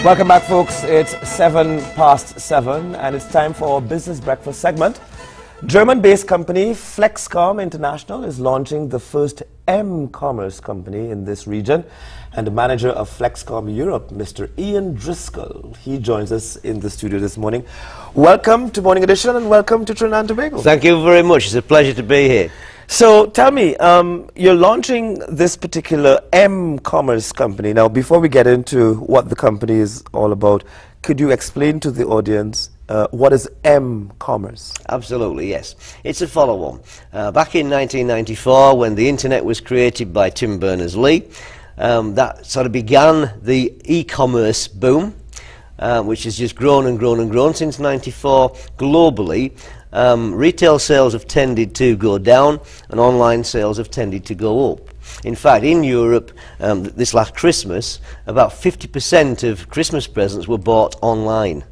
Welcome back, folks. It's 7:07 and it's time for our business breakfast segment. German-based company Flexkom International is launching the first M-commerce company in this region, and the manager of Flexkom Europe, Mr. Ian Driscoll, he joins us in the studio this morning. Welcome to Morning Edition and welcome to Trinidad and Tobago. Thank you very much. It's a pleasure to be here. So tell me, you're launching this particular M-commerce company. Now, before we get into what the company is all about, could you explain to the audience what is M-commerce? Absolutely, yes. It's a follow-on. Back in 1994, when the internet was created by Tim Berners-Lee, that sort of began the e-commerce boom, which has just grown and grown and grown since '94 globally. Retail sales have tended to go down and online sales have tended to go up. In fact, in Europe, this last Christmas, about 50% of Christmas presents were bought online.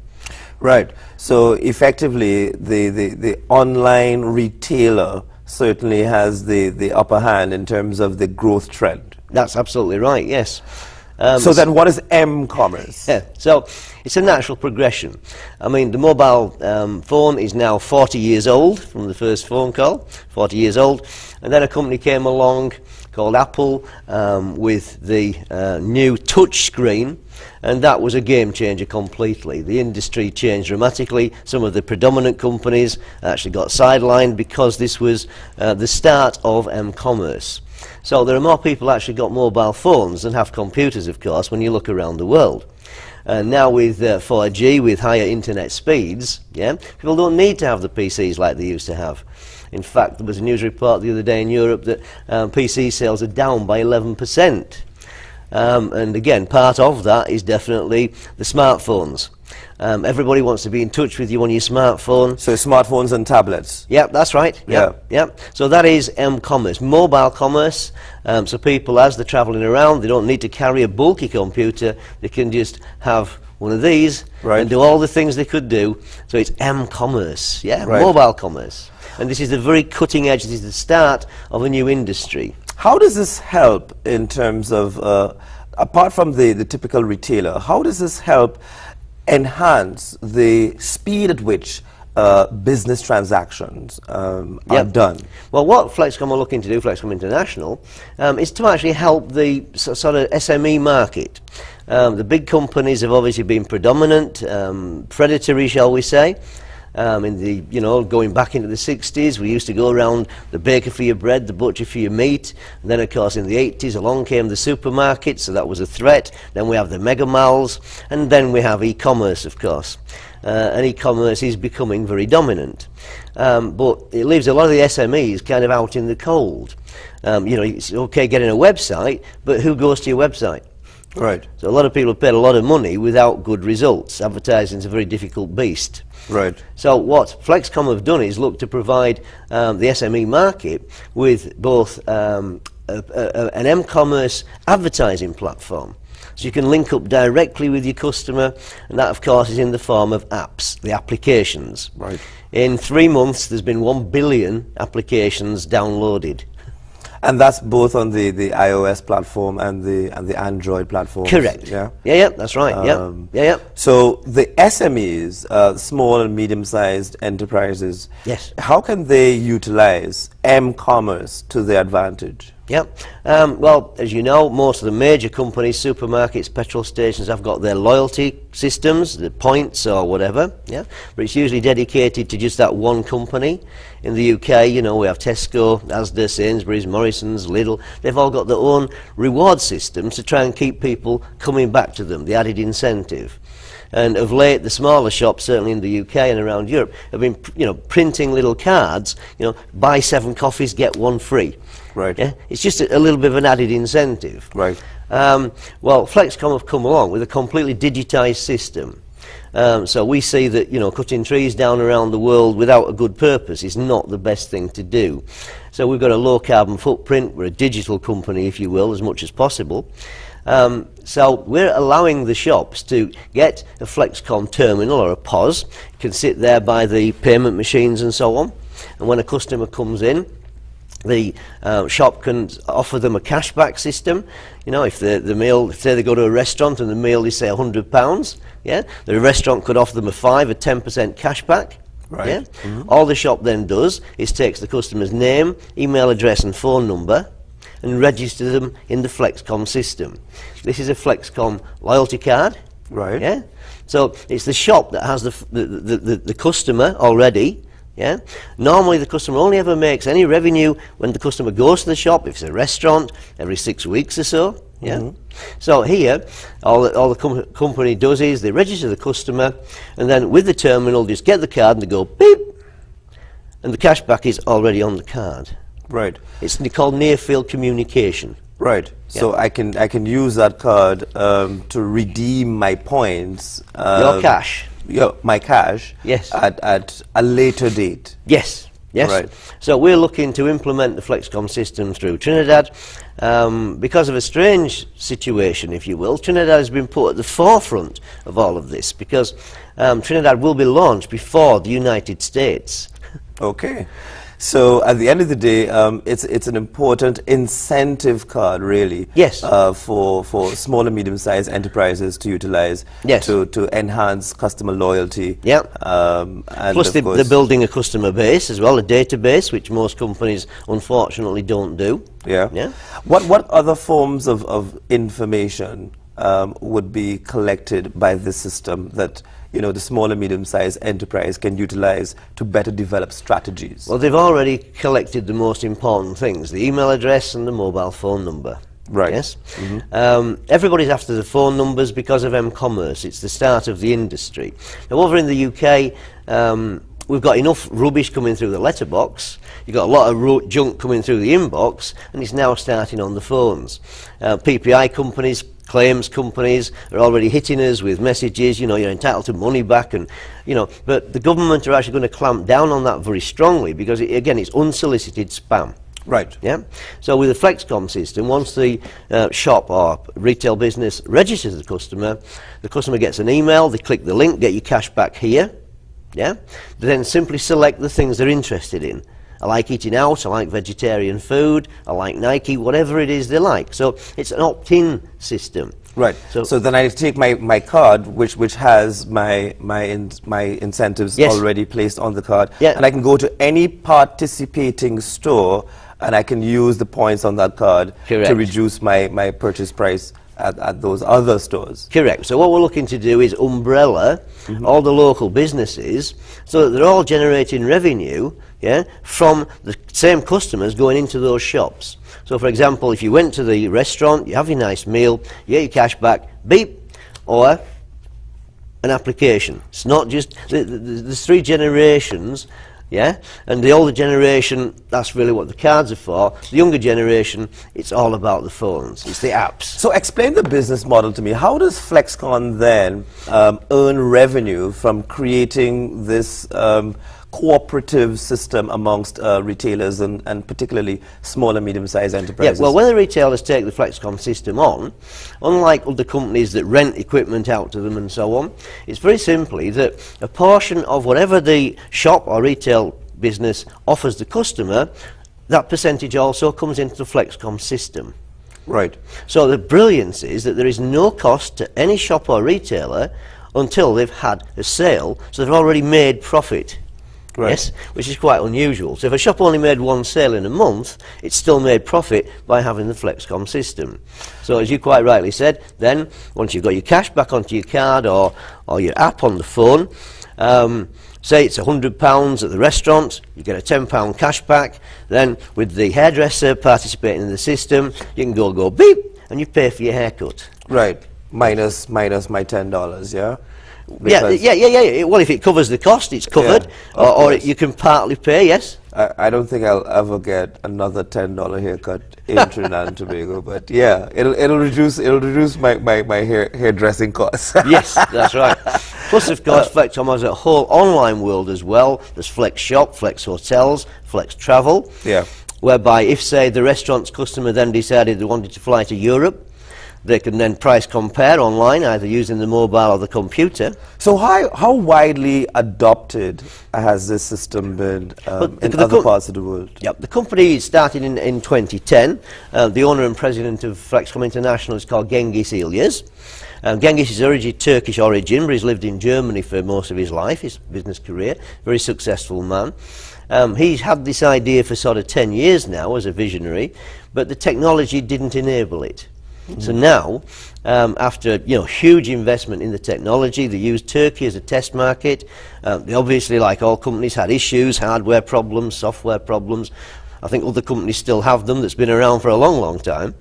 Right. So effectively, the online retailer certainly has the upper hand in terms of the growth trend. That's absolutely right, yes. So then what is M-commerce? Yeah, so it's a natural progression. I mean, the mobile phone is now 40 years old from the first phone call, 40 years old, and then a company came along called Apple with the new touch screen, and that was a game changer completely. The industry changed dramatically. Some of the predominant companies actually got sidelined because this was the start of M-commerce. So there are more people actually got mobile phones than have computers, of course, when you look around the world. Now with 4G, with higher internet speeds, yeah, people don't need to have the PCs like they used to have. In fact, there was a news report the other day in Europe that PC sales are down by 11%. And again, part of that is definitely the smartphones. Everybody wants to be in touch with you on your smartphone. So smartphones and tablets. Yeah, that's right. Yeah. So that is M-commerce, mobile commerce. So people, as they're traveling around, they don't need to carry a bulky computer. They can just have one of these and do all the things they could do. So it's M-commerce, yeah, mobile commerce. And this is the very cutting edge. This is the start of a new industry. How does this help in terms of, apart from the typical retailer, how does this help enhance the speed at which business transactions are done? Well, what Flexkom are looking to do, Flexkom International, is to actually help the sort of SME market. The big companies have obviously been predominant, predatory, shall we say. In the, going back into the 60s, we used to go around the baker for your bread, the butcher for your meat, and then of course in the 80s along came the supermarket, so that was a threat. Then we have the mega malls, and then we have e-commerce, of course. And e-commerce is becoming very dominant. But it leaves a lot of the SMEs kind of out in the cold. It's okay getting a website, but who goes to your website? Right. So a lot of people have paid a lot of money without good results. Advertising is a very difficult beast. Right. So what Flexkom have done is look to provide the SME market with both an M-commerce advertising platform. So you can link up directly with your customer, and that of course is in the form of apps, the applications. Right. In 3 months there's been 1 billion applications downloaded. And that's both on the iOS platform and the Android platform. Correct. Yeah. Yeah, that's right. Yeah. So the SMEs, small and medium-sized enterprises. Yes. How can they utilize M-commerce to their advantage? Yeah. Well, as you know, most of the major companies, supermarkets, petrol stations, have got their loyalty systems, the points or whatever. Yeah. But it's usually dedicated to just that one company. In the UK, we have Tesco, Asda, Sainsbury's, Morrison's, Lidl. They've all got their own reward systems to try and keep people coming back to them, the added incentive. And of late, the smaller shops, certainly in the UK and around Europe, have been, printing little cards, buy 7 coffees, get 1 free. Right. Yeah? It's just a little bit of an added incentive. Right. Well, Flexkom have come along with a completely digitised system. So we see that, cutting trees down around the world without a good purpose is not the best thing to do. So we've got a low carbon footprint. We're a digital company, if you will, as much as possible. So we're allowing the shops to get a Flexkom terminal or a POS. You can sit there by the payment machines and so on. And when a customer comes in, the shop can offer them a cashback system. You know, if the meal, say they go to a restaurant and the meal is say £100, yeah, the restaurant could offer them a 5 or 10% cashback. Right. Yeah? All the shop then does is takes the customer's name, email address and phone number and registers them in the Flexkom system. This is a Flexkom loyalty card. Right. Yeah. So it's the shop that has the customer already. Yeah. Normally the customer only ever makes any revenue when the customer goes to the shop. If it's a restaurant, every 6 weeks or so. Yeah. So here, all the company does is they register the customer, and then with the terminal, just get the card and they go beep, and the cashback is already on the card. Right. It's called near field communication. Right. Yeah. So I can use that card to redeem my points. Your cash. Yeah, my cash. Yes. At a later date. Yes. Yes. Right. So we're looking to implement the Flexkom system through Trinidad. Because of a strange situation, if you will, Trinidad has been put at the forefront of all of this because Trinidad will be launched before the United States. Okay. So at the end of the day, it's an important incentive card, really. Yes. For small and medium-sized enterprises to utilize. Yes. To enhance customer loyalty. Yeah. And plus they're building a customer base as well, a database, which most companies unfortunately don't do. Yeah. Yeah. What other forms of information would be collected by this system that the small and medium-sized enterprise can utilize to better develop strategies? Well, they've already collected the most important things, the email address and the mobile phone number. Right. Yes. Everybody's after the phone numbers because of m-commerce. It's the start of the industry. Now, over in the UK, we've got enough rubbish coming through the letterbox. You've got a lot of junk coming through the inbox, and it's now starting on the phones. PPI companies, claims companies are already hitting us with messages, you're entitled to money back, and but the government are actually going to clamp down on that very strongly because again it's unsolicited spam. Right. Yeah. So with the Flexkom system, once the shop or retail business registers the customer gets an email, they click the link, get your cash back here. Yeah. They then simply select the things they're interested in. I like eating out, I like vegetarian food, I like Nike, whatever it is they like. So it's an opt-in system. Right. So then I take my card, which has my incentives already placed on the card, and I can go to any participating store and I can use the points on that card to reduce my purchase price at those other stores. Correct. So what we're looking to do is umbrella all the local businesses so that they're all generating revenue from the same customers going into those shops. So for example, if you went to the restaurant, you have your nice meal, you get your cash back, beep, or an application. It's not just, there's 3 generations. Yeah, and the older generation, that's really what the cards are for. The younger generation, it's all about the phones, it's the apps. So explain the business model to me. How does Flexkom then earn revenue from creating this cooperative system amongst retailers and particularly small and medium-sized enterprises? Yeah, well, when the retailers take the Flexkom system on, unlike other companies that rent equipment out to them and so on, it's very simply that a portion of whatever the shop or retail business offers the customer, that percentage also comes into the Flexkom system. Right. So the brilliance is that there is no cost to any shop or retailer until they've had a sale, so they've already made profit. Right. Yes, which is quite unusual. So if a shop only made 1 sale in a month, it's still made profit by having the Flexkom system. So as you quite rightly said, then once you've got your cash back onto your card or your app on the phone, say it's £100 at the restaurant, you get a £10 cash back. Then with the hairdresser participating in the system, you can go beep, and you pay for your haircut. Right, minus my $10, yeah? Yeah. Well, if it covers the cost, it's covered, or you can partly pay. Yes. I don't think I'll ever get another $10 haircut in Trinidad and Tobago, but yeah, it'll reduce my hairdressing costs. Yes, that's right. Plus, of course, Flexkom has a whole online world as well. There's Flex Shop, Flex Hotels, Flex Travel. Yeah. Whereby, if say the restaurant's customer then decided they wanted to fly to Europe, They can then price compare online, either using the mobile or the computer. So how widely adopted has this system been in other parts of the world? Yep, the company started in 2010. The owner and president of Flexkom International is called Cengiz İlyas. Cengiz is originally Turkish origin, but he's lived in Germany for most of his life, his business career. Very successful man. He's had this idea for sort of 10 years now as a visionary, but the technology didn't enable it. So now, after huge investment in the technology, they used Turkey as a test market. They obviously, like all companies, had issues, hardware problems, software problems. I think other companies still have them. That's been around for a long, long time.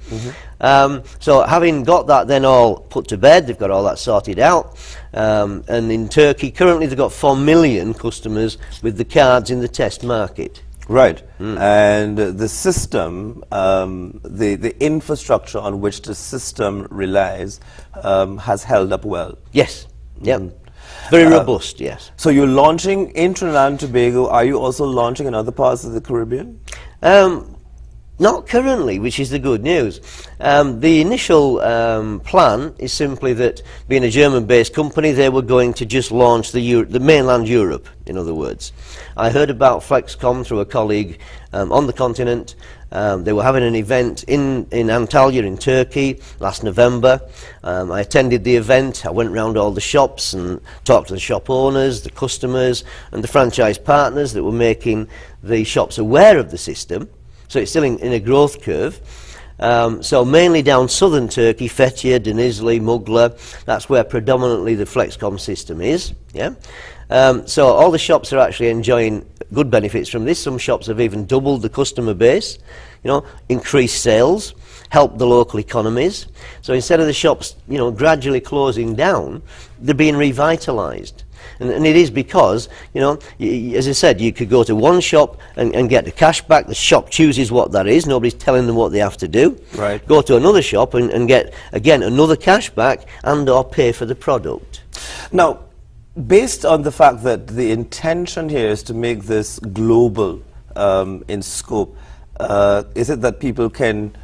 So having got that then all put to bed, they've got all that sorted out. And in Turkey, currently they've got 4 million customers with the cards in the test market. Right. And the system, the infrastructure on which the system relies has held up well. Yes. Yep. Very robust, yes. So you're launching in Trinidad and Tobago. Are you also launching in other parts of the Caribbean? Not currently, which is the good news. The initial plan is simply that, being a German-based company, they were going to just launch the mainland Europe, in other words. I heard about Flexkom through a colleague on the continent. They were having an event in Antalya in Turkey last November. I attended the event. I went round all the shops and talked to the shop owners, the customers, and the franchise partners that were making the shops aware of the system. So it's still in a growth curve. So mainly down southern Turkey, Fethiye, Denizli, Mugla, that's where predominantly the Flexkom system is. Yeah. So all the shops are actually enjoying good benefits from this. Some shops have even doubled the customer base, increased sales, helped the local economies. So instead of the shops, gradually closing down, they're being revitalized. And it is because, as I said, you could go to one shop and get the cash back. The shop chooses what that is. Nobody's telling them what they have to do. Right. Go to another shop and get, again, another cash back and or pay for the product. Now, based on the fact that the intention here is to make this global in scope, is it that people can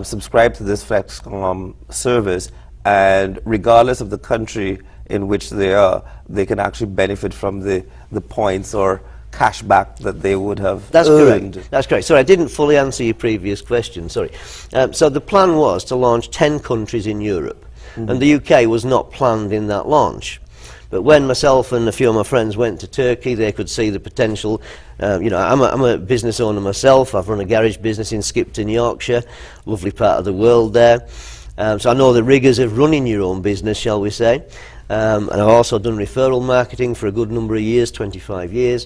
subscribe to this Flexkom service, and regardless of the country in which they are, they can actually benefit from the points or cash back that they would have earned? Correct. That's correct. Sorry, I didn't fully answer your previous question. Sorry. So the plan was to launch 10 countries in Europe, and the UK was not planned in that launch. But when myself and a few of my friends went to Turkey, they could see the potential. I'm a business owner myself. I've run a garage business in Skipton, Yorkshire, lovely part of the world there. So I know the rigours of running your own business, shall we say. And I've also done referral marketing for a good number of years, 25 years.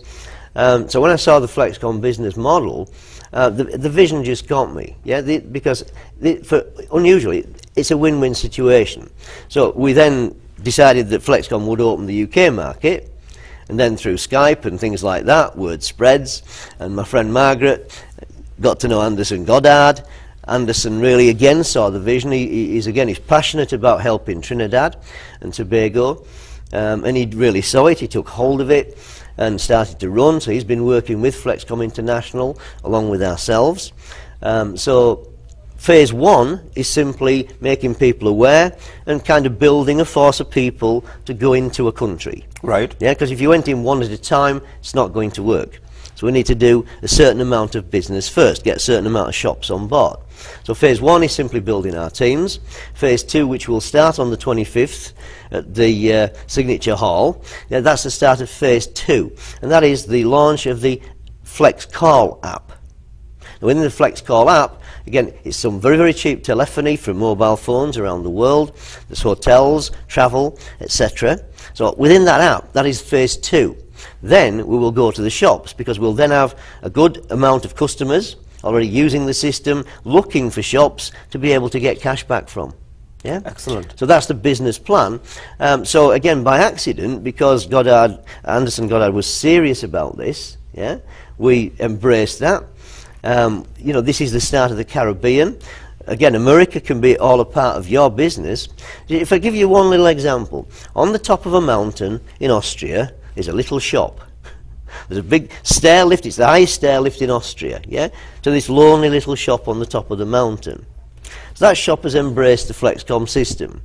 So when I saw the Flexkom business model, the vision just got me. Yeah, because unusually, it's a win-win situation. So we then decided that Flexkom would open the UK market, and then through Skype and things like that, word spreads, and my friend Margaret got to know Anderson Goddard. Anderson really again saw the vision. He's passionate about helping Trinidad and Tobago, and he really saw it. He took hold of it and started to run. So he's been working with Flexkom International along with ourselves. So phase one is simply making people aware and kind of building a force of people to go into a country. Right. Yeah, because if you went in one at a time, it's not going to work. So we need to do a certain amount of business first, get a certain amount of shops on board. So phase one is simply building our teams. Phase two, which will start on the 25th at the Signature Hall, that's the start of phase two. And that is the launch of the FlexCall app. Now, within the FlexCall app, again, it's some very, very cheap telephony from mobile phones around the world. There's hotels, travel, etc. So within that app, that is phase two. Then we will go to the shops, because we'll then have a good amount of customers already using the system, looking for shops to be able to get cash back from. Yeah? Excellent. So that's the business plan. So again, by accident, because Anderson Goddard was serious about this, yeah, we embraced that. This is the start of the Caribbean. Again, America can be all a part of your business. If I give you one little example, on the top of a mountain in Austria is a little shop. There's a big stair lift. It's the highest stair lift in Austria, yeah, to this lonely little shop on the top of the mountain. So that shop has embraced the Flexkom system.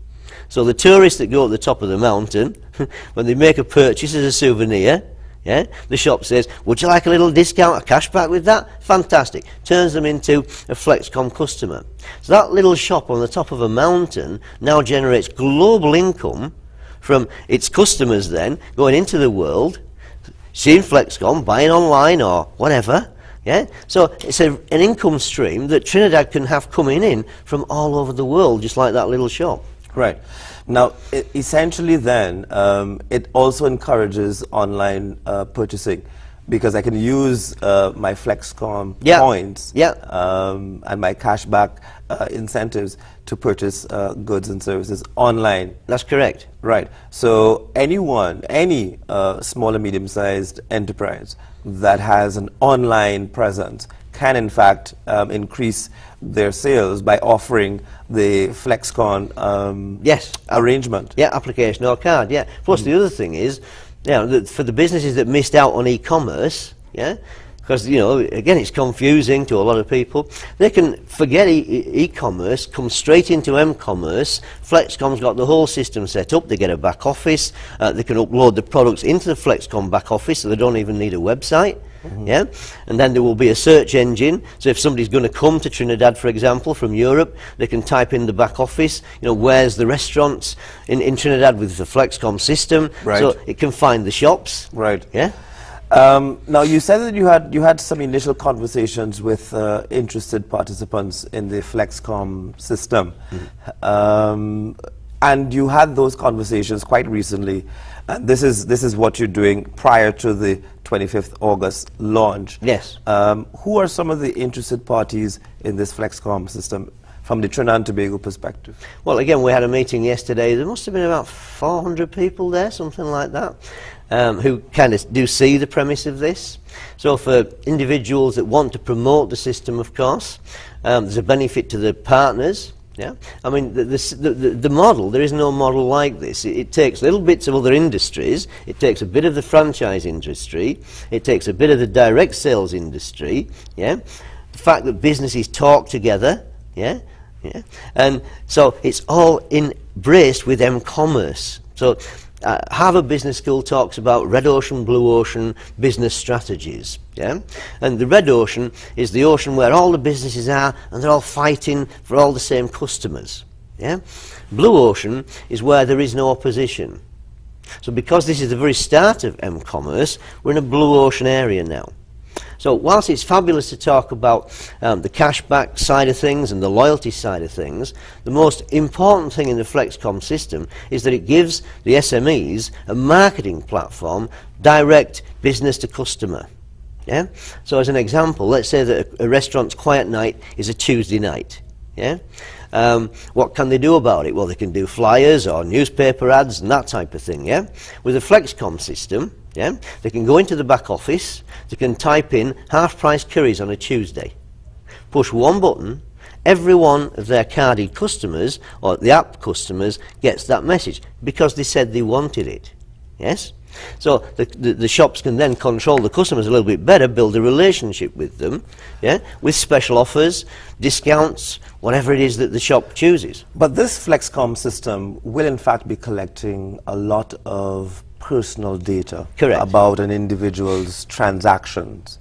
So the tourists that go at the top of the mountain, when they make a purchase as a souvenir, yeah, the shop says, would you like a little discount, a cashback with that? Fantastic. Turns them into a Flexkom customer. So that little shop on the top of a mountain now generates global income from its customers then going into the world, seeing Flexkom, buying online or whatever. Yeah? So it's an income stream that Trinidad can have coming in from all over the world, just like that little shop. Right. Now, essentially then, it also encourages online purchasing, because I can use my Flexkom points and my cashback incentives to purchase goods and services online. That's correct. Right. So anyone, any small or medium-sized enterprise that has an online presence can in fact increase their sales by offering the Flexkom arrangement. Yeah, application or card, yeah. Plus the other thing is, for the businesses that missed out on e-commerce, yeah, because, you know, again, it's confusing to a lot of people. They can forget e-commerce, come straight into m-commerce. Flexkom's got the whole system set up. They get a back office. They can upload the products into the Flexkom back office, so they don't even need a website. Yeah, and then there will be a search engine. So if somebody's going to come to Trinidad, for example, from Europe, they can type in the back office, you know, where's the restaurants in Trinidad with the Flexkom system. Right. So it can find the shops. Right. Yeah. Now, you said that you had some initial conversations with interested participants in the Flexkom system, and you had those conversations quite recently. And this is what you're doing prior to the 25th August launch. Yes. Who are some of the interested parties in this Flexkom system from the Trinidad and Tobago perspective? Well, again, we had a meeting yesterday. There must have been about 400 people there, something like that, who kind of do see the premise of this. So for individuals that want to promote the system, of course, there's a benefit to the partners. Yeah, I mean, the model, there is no model like this. It takes little bits of other industries, it takes a bit of the franchise industry, it takes a bit of the direct sales industry, yeah, the fact that businesses talk together, yeah, and so it's all embraced with m-commerce. So Harvard Business School talks about red ocean, blue ocean business strategies. Yeah? And the red ocean is the ocean where all the businesses are and they're all fighting for all the same customers. Yeah? Blue ocean is where there is no opposition. So because this is the very start of m-commerce, we're in a blue ocean area now. So whilst it's fabulous to talk about the cashback side of things and the loyalty side of things, the most important thing in the Flexkom system is that it gives the SMEs a marketing platform, direct business to customer. Yeah? So as an example, let's say that a restaurant's quiet night is a Tuesday night. Yeah? What can they do about it? Well, they can do flyers or newspaper ads and that type of thing. Yeah? With the Flexkom system, yeah, they can go into the back office, they can type in half-price curries on a Tuesday, push one button, every one of their carded customers or the app customers gets that message because they said they wanted it. Yes? So the shops can then control the customers a little bit better, build a relationship with them, yeah, with special offers, discounts, whatever it is that the shop chooses. But this Flexkom system will in fact be collecting a lot of personal data. Correct. About an individual's transactions.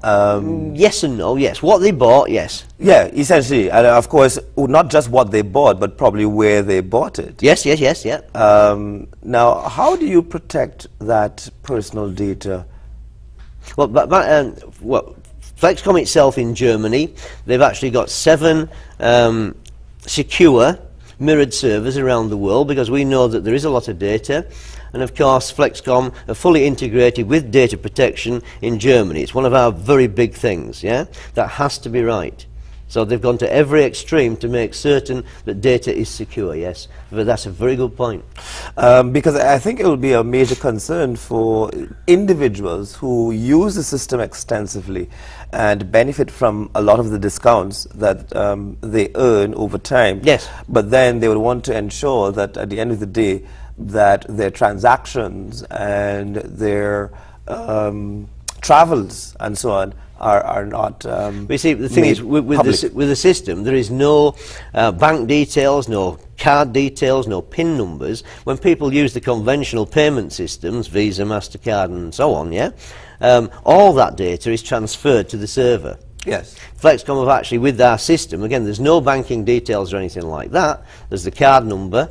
Yes and no, yes. What they bought, yes. Yeah, essentially. And of course, not just what they bought, but probably where they bought it. Yes, yeah. Now, how do you protect that personal data? Well, Flexkom itself in Germany, they've actually got 7 secure mirrored servers around the world, because we know that there is a lot of data. And of course, Flexkom are fully integrated with data protection in Germany. It's one of our very big things, yeah? That has to be right. So they've gone to every extreme to make certain that data is secure, yes. But that's a very good point. Because I think it will be a major concern for individuals who use the system extensively and benefit from a lot of the discounts that they earn over time. Yes. But then they would want to ensure that at the end of the day, that their transactions and their travels and so on are not. But you see, the thing is, with the system, there is no bank details, no card details, no PIN numbers. When people use the conventional payment systems, Visa, MasterCard, and so on, all that data is transferred to the server. Yes. Flexkom have actually, with our system, again, there's no banking details or anything like that. There's the card number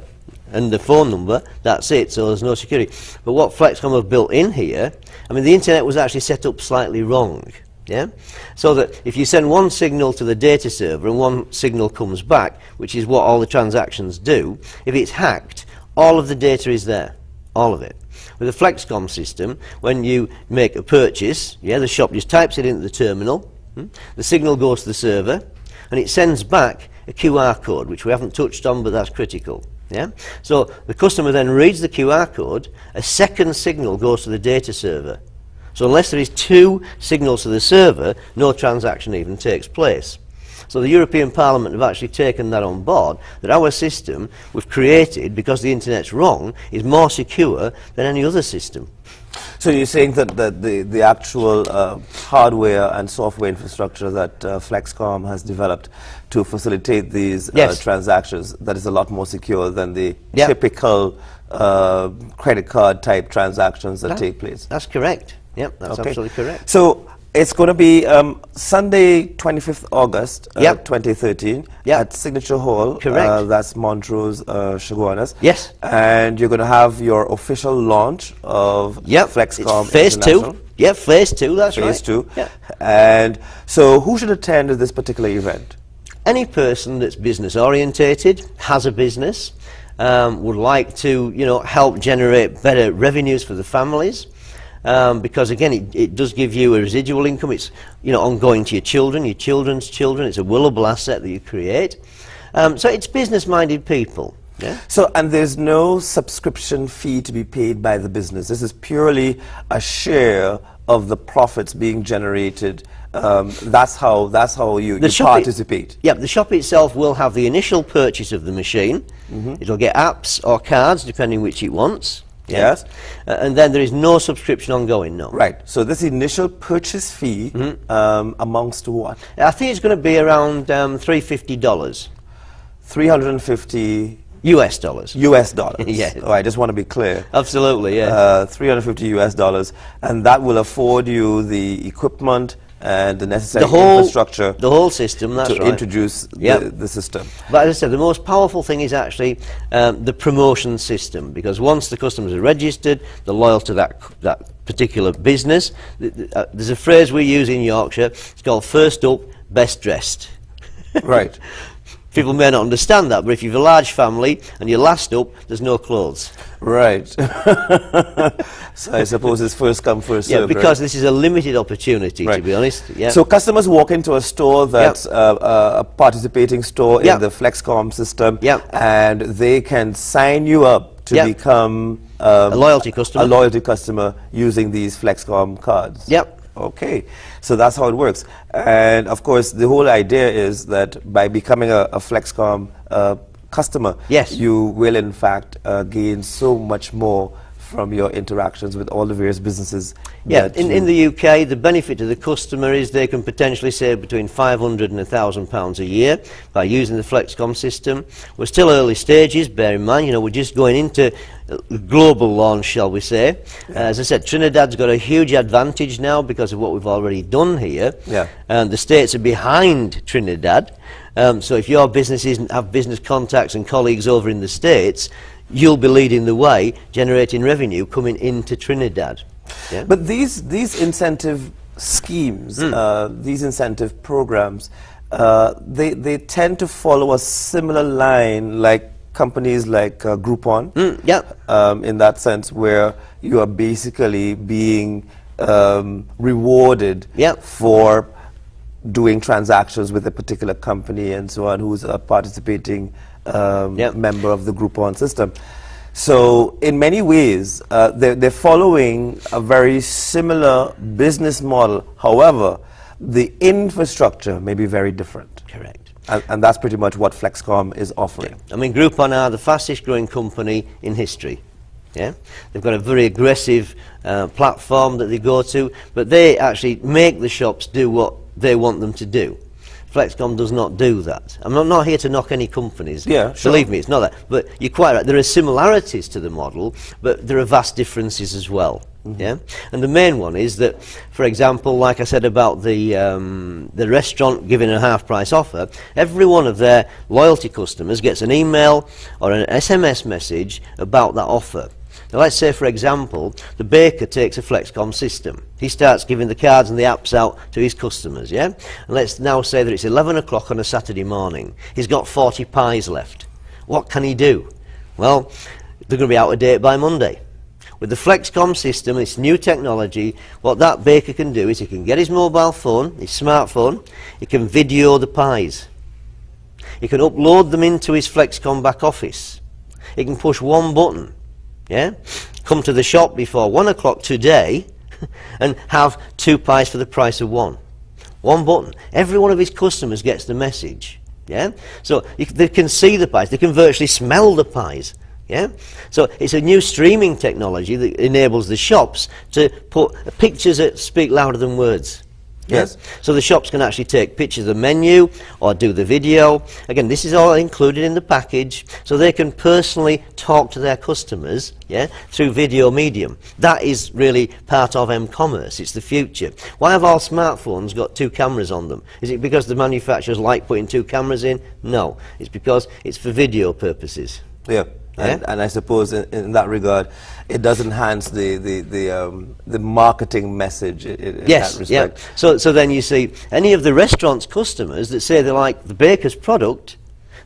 and the phone number, that's it, so there's no security. But what Flexkom have built in here, I mean, the internet was actually set up slightly wrong. Yeah, so that if you send one signal to the data server and one signal comes back, which is what all the transactions do, if it's hacked, all of the data is there, all of it. With the Flexkom system, when you make a purchase, the shop just types it into the terminal, the signal goes to the server, and it sends back a QR code, which we haven't touched on, but that's critical. Yeah, so the customer then reads the QR code, a second signal goes to the data server. So unless there is two signals to the server, no transaction even takes place. So the European Parliament have actually taken that on board, that our system we've created, because the internet's wrong, is more secure than any other system. So you're saying that the actual hardware and software infrastructure that Flexkom has developed to facilitate these transactions, that is a lot more secure than the typical credit card type transactions that take place? That's correct. Yep, that's absolutely correct. So it's going to be Sunday, 25th August, 2013, at Signature Hall. Correct. That's Montrose, Chaguanas. Yes. And you're going to have your official launch of Flexkom Phase International. 2. Yep, Phase 2, that's right. Phase 2. Yep. And so who should attend this particular event? Any person that's business orientated, has a business, would like to, help generate better revenues for the families. Because again, it does give you a residual income. It's ongoing to your children, your children's children. It's a willable asset that you create. So it's business-minded people. Yeah. So, and there's no subscription fee to be paid by the business. This is purely a share of the profits being generated. That's how you participate. The shop itself will have the initial purchase of the machine. It'll get apps or cards, depending which it wants. Yes. And then there is no subscription ongoing, no. Right. So this initial purchase fee amounts to what? I think it's going to be around $350. $350 US dollars. US dollars. Yeah. Oh, I just want to be clear. Absolutely, yeah. $350 US dollars, and that will afford you the equipment and the necessary infrastructure, the whole system, that's to introduce the system. But as I said, the most powerful thing is actually the promotion system, because once the customers are registered, they're loyal to that particular business. There's a phrase we use in Yorkshire, it's called first up, best dressed. Right. People may not understand that, but if you've a large family and you're last up, there's no clothes. Right. So I suppose it's first come, first served. Yeah, because this is a limited opportunity, to be honest. Yeah. So customers walk into a store that's a participating store in the Flexkom system, and they can sign you up to become a loyalty customer. A loyalty customer using these Flexkom cards. Yep. Okay, so that's how it works. And of course, the whole idea is that by becoming a Flexkom customer, you will in fact gain so much more from your interactions with all the various businesses. Yeah, in the UK, the benefit to the customer is they can potentially save between £500 and £1,000 a year by using the Flexkom system. We're still early stages, bear in mind, we're just going into global launch, shall we say. As I said, Trinidad's got a huge advantage now because of what we've already done here. And the States are behind Trinidad. So if your businesses have business contacts and colleagues over in the States, you'll be leading the way, generating revenue coming into Trinidad. Yeah? But these incentive schemes, these incentive programs, they tend to follow a similar line like companies like Groupon, in that sense, where you are basically being rewarded for doing transactions with a particular company and so on, who's a participating member of the Groupon system. So in many ways, they're following a very similar business model. However, the infrastructure may be very different. Correct. And that's pretty much what Flexkom is offering. I mean, Groupon are the fastest growing company in history. Yeah, they've got a very aggressive platform that they go to, but they actually make the shops do what they want them to do. Flexkom does not do that. I'm not here to knock any companies. Yeah, sure. Believe me, it's not that. But you're quite right. There are similarities to the model, but there are vast differences as well. Yeah, and the main one is that, for example, like I said about the restaurant giving a half-price offer, every one of their loyalty customers gets an email or an SMS message about that offer. Now, let's say, for example, the baker takes a Flexkom system. He starts giving the cards and the apps out to his customers, yeah? And let's now say that it's 11 o'clock on a Saturday morning. He's got 40 pies left. What can he do? Well, they're going to be out of date by Monday. With the Flexkom system, it's new technology, what that baker can do is he can get his mobile phone, his smartphone, he can video the pies. He can upload them into his Flexkom back office. He can push one button. Yeah, come to the shop before 1 o'clock today and have 2 pies for the price of 1. One button. Every one of his customers gets the message. Yeah, so they can see the pies. They can virtually smell the pies. Yeah, so it's a new streaming technology that enables the shops to put pictures that speak louder than words. Yes. So the shops can actually take pictures of the menu or do the video. Again, this is all included in the package, so they can personally talk to their customers, yeah, through video medium. That is really part of m-commerce. It's the future. Why have all smartphones got 2 cameras on them? Is it because the manufacturers like putting 2 cameras in? No. It's because it's for video purposes. Yeah. And I suppose in that regard, it does enhance the marketing message in yes, that respect. Yeah. So then you see, any of the restaurant's customers that say they like the baker's product,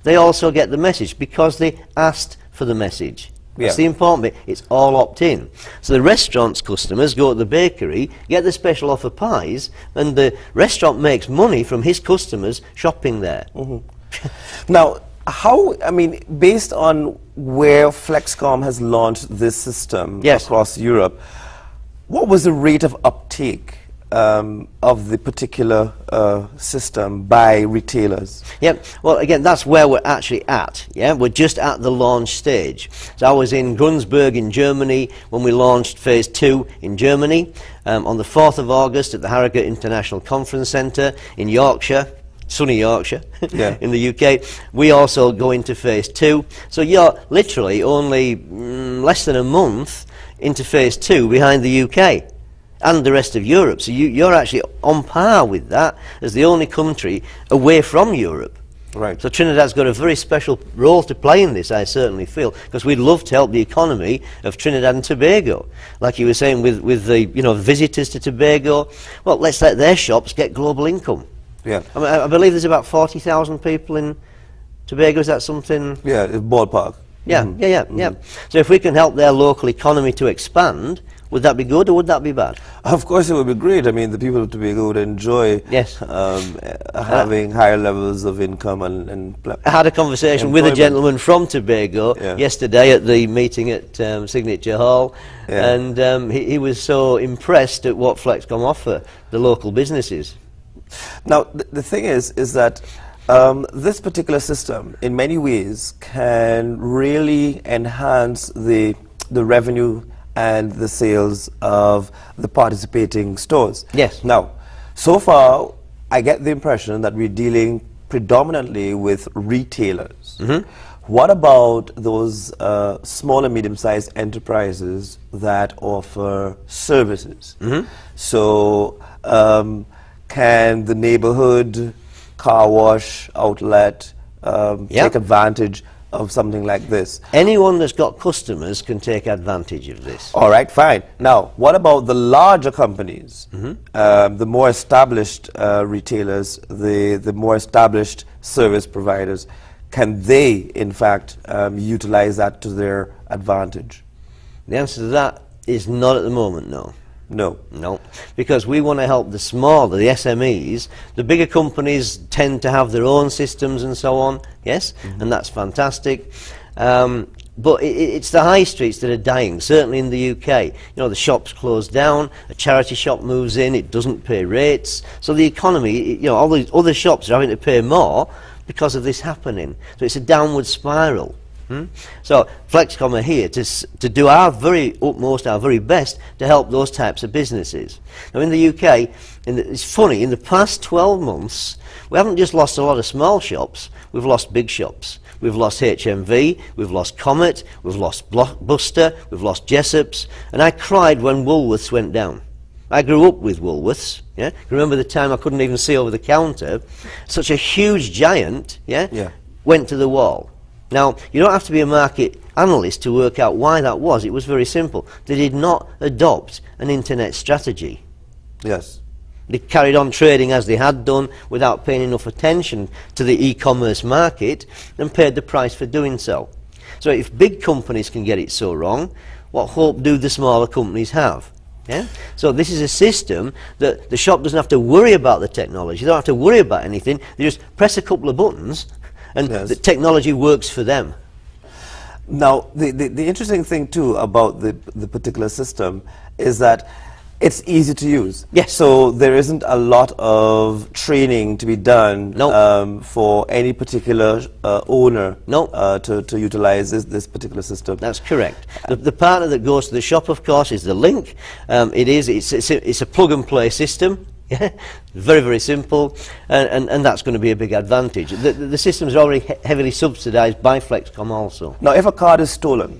they also get the message because they asked for the message. That's the important bit. It's all opt-in. So the restaurant's customers go to the bakery, get the special offer pies, and the restaurant makes money from his customers shopping there. Now, I mean, based on where Flexkom has launched this system across Europe, what was the rate of uptake of the particular system by retailers? Yeah, well, again, that's where we're actually at. Yeah, we're just at the launch stage. So I was in Grunsberg in Germany when we launched phase 2 in Germany on the 4th of August at the Harrogate International Conference Centre in Yorkshire. Sunny Yorkshire, in the UK. We also go into phase 2. So you're literally only less than a month into phase 2 behind the UK and the rest of Europe. So you're actually on par with that as the only country away from Europe. Right. So Trinidad's got a very special role to play in this, I certainly feel, because we'd love to help the economy of Trinidad and Tobago. Like you were saying with the visitors to Tobago, well, let's let their shops get global income. Yeah. I mean, I believe there's about 40,000 people in Tobago. Is that something? Yeah, ballpark. Yeah, yeah. So if we can help their local economy to expand, would that be good or would that be bad? Of course it would be great. I mean, the people of Tobago would enjoy having higher levels of income and I had a conversation with a gentleman from Tobago yesterday at the meeting at Signature Hall, and he was so impressed at what Flexkom offer the local businesses. Now, the thing is that this particular system, in many ways, can really enhance the revenue and the sales of the participating stores. Yes. Now, so far, I get the impression that we're dealing predominantly with retailers. What about those small and medium-sized enterprises that offer services? So, can the neighborhood car wash outlet take advantage of something like this? Anyone that's got customers can take advantage of this. All right, fine. Now, what about the larger companies, the more established retailers, the more established service providers? Can they, in fact, utilize that to their advantage? The answer to that is not at the moment, no. No, because we want to help the smaller, the SMEs. The bigger companies tend to have their own systems and so on, yes, and that's fantastic. But it's the high streets that are dying, certainly in the UK. You know, the shops close down, a charity shop moves in, it doesn't pay rates. So the economy, you know, all these other shops are having to pay more because of this happening. So it's a downward spiral. So Flexkom are here to do our very utmost, our very best to help those types of businesses. Now in the UK, it's funny, in the past 12 months, we haven't just lost a lot of small shops, we've lost big shops. We've lost HMV, we've lost Comet, we've lost Blockbuster, we've lost Jessop's, and I cried when Woolworths went down. I grew up with Woolworths, yeah? Remember the time I couldn't even see over the counter? Such a huge giant, went to the wall. Now, you don't have to be a market analyst to work out why that was. It was very simple. They did not adopt an internet strategy. Yes. They carried on trading as they had done without paying enough attention to the e-commerce market and paid the price for doing so. So if big companies can get it so wrong, what hope do the smaller companies have? Yeah? So this is a system that the shop doesn't have to worry about the technology. They don't have to worry about anything. They just press a couple of buttons and the technology works for them. Now, the interesting thing too about the particular system is that it's easy to use. Yes. So there isn't a lot of training to be done for any particular owner to utilize this particular system. That's correct. The partner that goes to the shop, of course, is the link. It's a plug-and-play system. Yeah, very, very simple, and that's going to be a big advantage. The system is already heavily subsidised by Flexkom also. Now, if a card is stolen,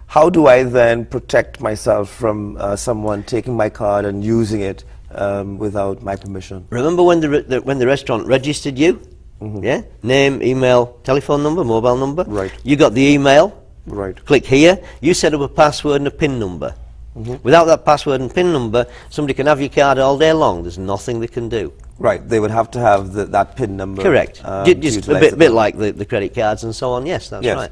how do I then protect myself from someone taking my card and using it without my permission? Remember when the restaurant registered you? Yeah, name, email, telephone number, mobile number. Right. You got the email. Right. Click here. You set up a password and a PIN number. Without that password and PIN number, somebody can have your card all day long. There's nothing they can do. Right, they would have to have that PIN number. Correct. Just a bit like the credit cards and so on. Yes, that's right.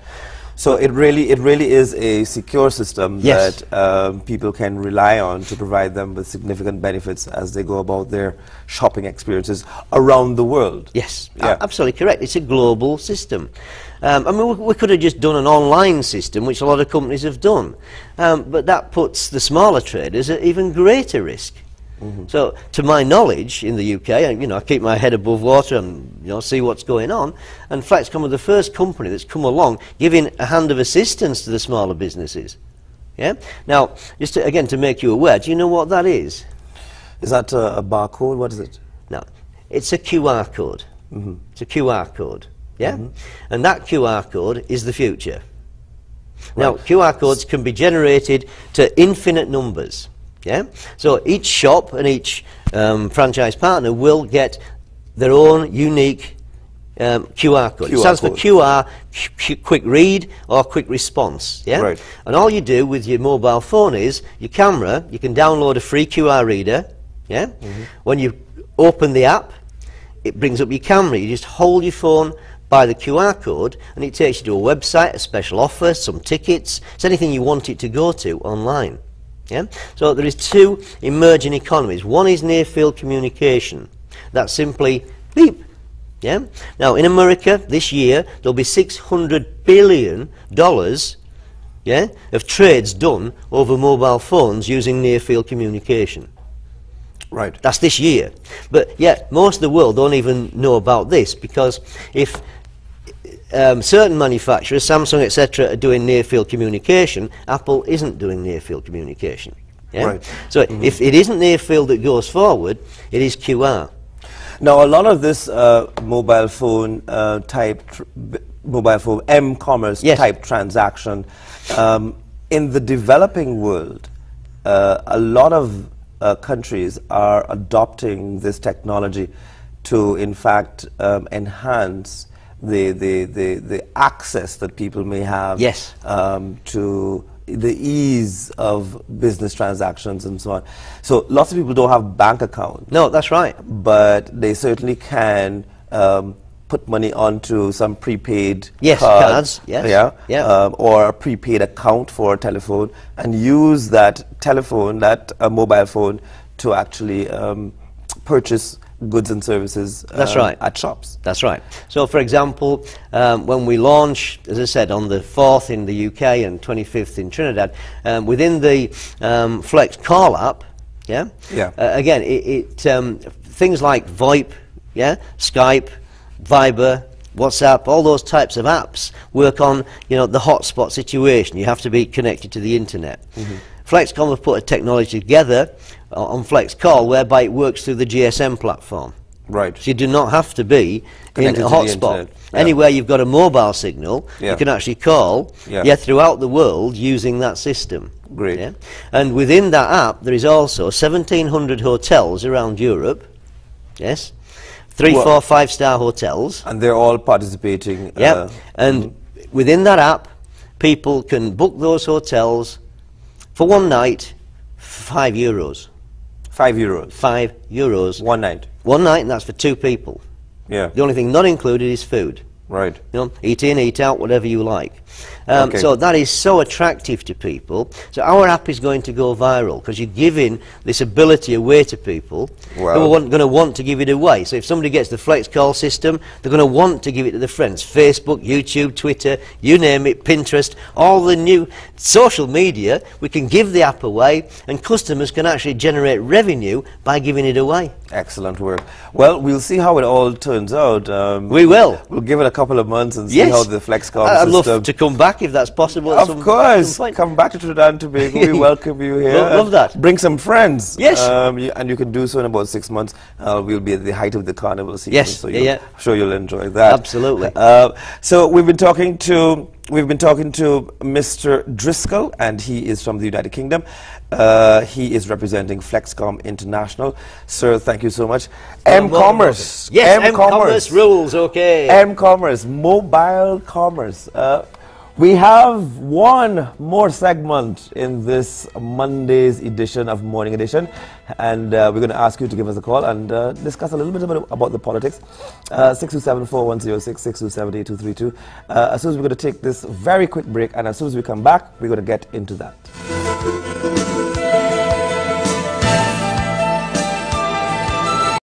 So it really is a secure system that people can rely on to provide them with significant benefits as they go about their shopping experiences around the world. Yes, absolutely correct. It's a global system. I mean, we could have just done an online system, which a lot of companies have done, but that puts the smaller traders at even greater risk. So, to my knowledge, in the UK, I keep my head above water and see what's going on. And Flexkom are the first company that's come along, giving a hand of assistance to the smaller businesses. Yeah. Now, just again to make you aware, do you know what that is? Is that a barcode? What is it? No, it's a QR code. It's a QR code. Yeah, and that QR code is the future. Now, QR codes can be generated to infinite numbers. Yeah, so each shop and each franchise partner will get their own unique QR code. It stands for QR, quick read or quick response. Yeah, right. And all you do with your mobile phone is your camera. You can download a free QR reader. Yeah, when you open the app, it brings up your camera. You just hold your phone by the QR code and it takes you to a website, a special offer, some tickets. It's anything you want it to go to online. Yeah? So there is two emerging economies. One is near-field communication. That's simply beep. Yeah? Now in America this year there'll be $600 billion of trades done over mobile phones using near-field communication. Right. That's this year. But yet most of the world don't even know about this, because if certain manufacturers, Samsung, etc., are doing near-field communication, Apple isn't doing near-field communication. Yeah? Right. So if it isn't near-field that goes forward, it is QR. Now, a lot of this mobile phone m-commerce type transaction in the developing world, a lot of countries are adopting this technology to, in fact, enhance the access that people may have to the ease of business transactions and so on. So lots of people don't have bank accounts. No, that's right. But they certainly can put money onto some prepaid cards, or a prepaid account for a telephone and use that telephone, that mobile phone, to actually purchase goods and services at shops. That's right. So, for example, when we launch, as I said, on the 4th in the UK and 25th in Trinidad, within the Flex Call app, again, things like VoIP, Skype, Viber, WhatsApp, all those types of apps work on, you know, the hotspot situation. You have to be connected to the internet. Flexkom have put a technology together on FlexCall whereby it works through the GSM platform. Right. So you do not have to be Connected in a to the hotspot. internet. Anywhere you've got a mobile signal, you can actually call throughout the world using that system. Great. Yeah? And within that app, there is also 1,700 hotels around Europe. Yes. 3, 4, 5-star hotels. And they're all participating. Yeah. And within that app, people can book those hotels for one night, €5. €5. €5. One night. One night, and that's for 2 people. Yeah. The only thing not included is food. Right. You know, eat in, eat out, whatever you like. Okay. So that is so attractive to people. So our app is going to go viral because you're giving this ability away to people who are going to want to give it away. So if somebody gets the FlexCall system, they're going to want to give it to their friends. Facebook, YouTube, Twitter, you name it, Pinterest, all the new social media, we can give the app away and customers can actually generate revenue by giving it away. Excellent work. Well, we'll see how it all turns out. We will. We'll give it a couple of months and see how the Flexkom I'd system... love to come back if that's possible. Of course. Come back to Trinidad and Tobago. We welcome you here. Love that. Bring some friends. Yes. And you can do so in about 6 months. We'll be at the height of the carnival season. Yes. So I'm sure you'll enjoy that. Absolutely. So we've been talking to Mr. Driscoll, and he is from the United Kingdom. He is representing Flexkom International. Sir, thank you so much. M-Commerce. Yes, M-Commerce rules, okay. M-Commerce, mobile commerce. We have one more segment in this Monday's edition of Morning Edition, and we're going to ask you to give us a call and discuss a little bit about the politics. 627-4106, 627-8232. As soon as we're going to take this very quick break, and as soon as we come back, we're going to get into that.